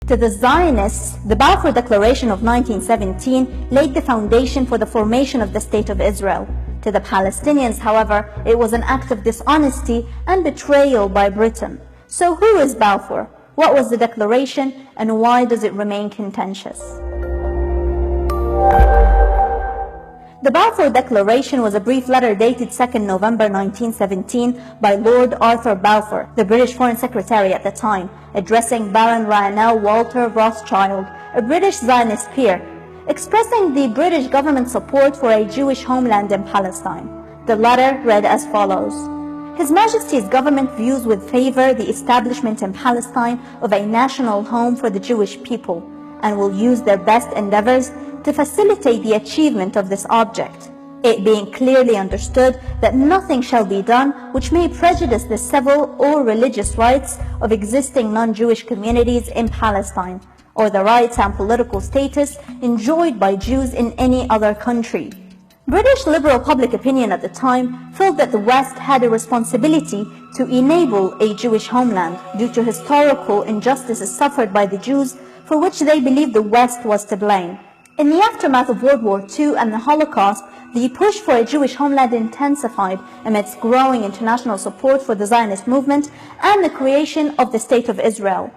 To the Zionists, the Balfour Declaration of 1917 laid the foundation for the formation of the State of Israel. To the Palestinians, however, it was an act of dishonesty and betrayal by Britain. So who is Balfour? What was the declaration, and why does it remain contentious? The Balfour Declaration was a brief letter dated 2nd November 1917 by Lord Arthur Balfour, the British Foreign Secretary at the time, addressing Baron Lionel Walter Rothschild, a British Zionist peer, expressing the British government's support for a Jewish homeland in Palestine. The letter read as follows: His Majesty's government views with favor the establishment in Palestine of a national home for the Jewish people, and will use their best endeavors to facilitate the achievement of this object, it being clearly understood that nothing shall be done which may prejudice the civil or religious rights of existing non-Jewish communities in Palestine, or the rights and political status enjoyed by Jews in any other country. British liberal public opinion at the time felt that the West had a responsibility to enable a Jewish homeland due to historical injustices suffered by the Jews, for which they believed the West was to blame. In the aftermath of World War II and the Holocaust, the push for a Jewish homeland intensified amidst growing international support for the Zionist movement and the creation of the State of Israel.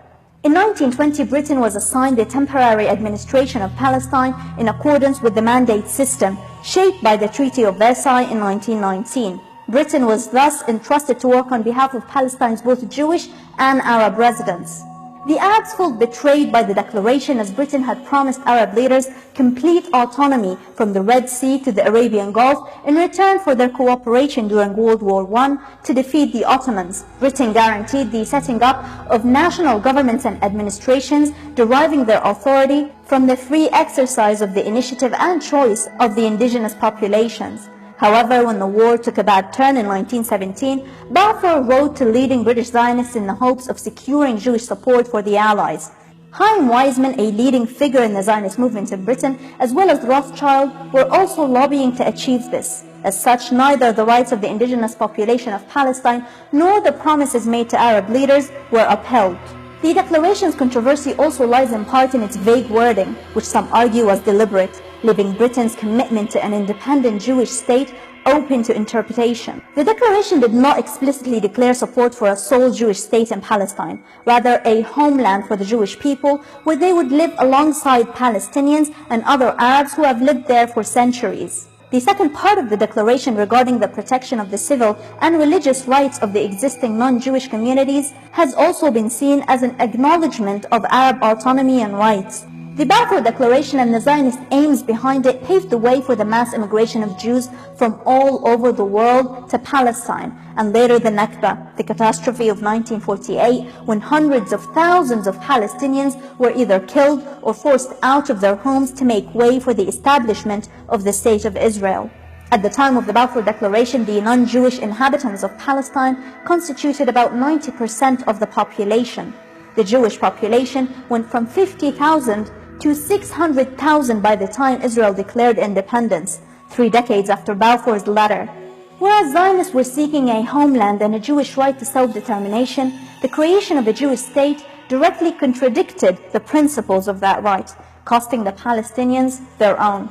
In 1920, Britain was assigned the temporary administration of Palestine in accordance with the mandate system shaped by the Treaty of Versailles in 1919. Britain was thus entrusted to work on behalf of Palestine's both Jewish and Arab residents. The Arabs felt betrayed by the declaration, as Britain had promised Arab leaders complete autonomy from the Red Sea to the Arabian Gulf in return for their cooperation during World War I to defeat the Ottomans. Britain guaranteed the setting up of national governments and administrations deriving their authority from the free exercise of the initiative and choice of the indigenous populations. However, when the war took a bad turn in 1917, Balfour wrote to leading British Zionists in the hopes of securing Jewish support for the Allies. Chaim Weizmann, a leading figure in the Zionist movement in Britain, as well as Rothschild, were also lobbying to achieve this. As such, neither the rights of the indigenous population of Palestine nor the promises made to Arab leaders were upheld. The declaration's controversy also lies in part in its vague wording, which some argue was deliberate, leaving Britain's commitment to an independent Jewish state open to interpretation. The declaration did not explicitly declare support for a sole Jewish state in Palestine, rather a homeland for the Jewish people where they would live alongside Palestinians and other Arabs who have lived there for centuries. The second part of the declaration regarding the protection of the civil and religious rights of the existing non-Jewish communities has also been seen as an acknowledgement of Arab autonomy and rights. The Balfour Declaration and the Zionist aims behind it paved the way for the mass immigration of Jews from all over the world to Palestine, and later the Nakba, the catastrophe of 1948, when hundreds of thousands of Palestinians were either killed or forced out of their homes to make way for the establishment of the State of Israel. At the time of the Balfour Declaration, the non-Jewish inhabitants of Palestine constituted about 90% of the population. The Jewish population went from 50,000 to 600,000 by the time Israel declared independence, 3 decades after Balfour's letter. Whereas Zionists were seeking a homeland and a Jewish right to self-determination, the creation of a Jewish state directly contradicted the principles of that right, costing the Palestinians their own.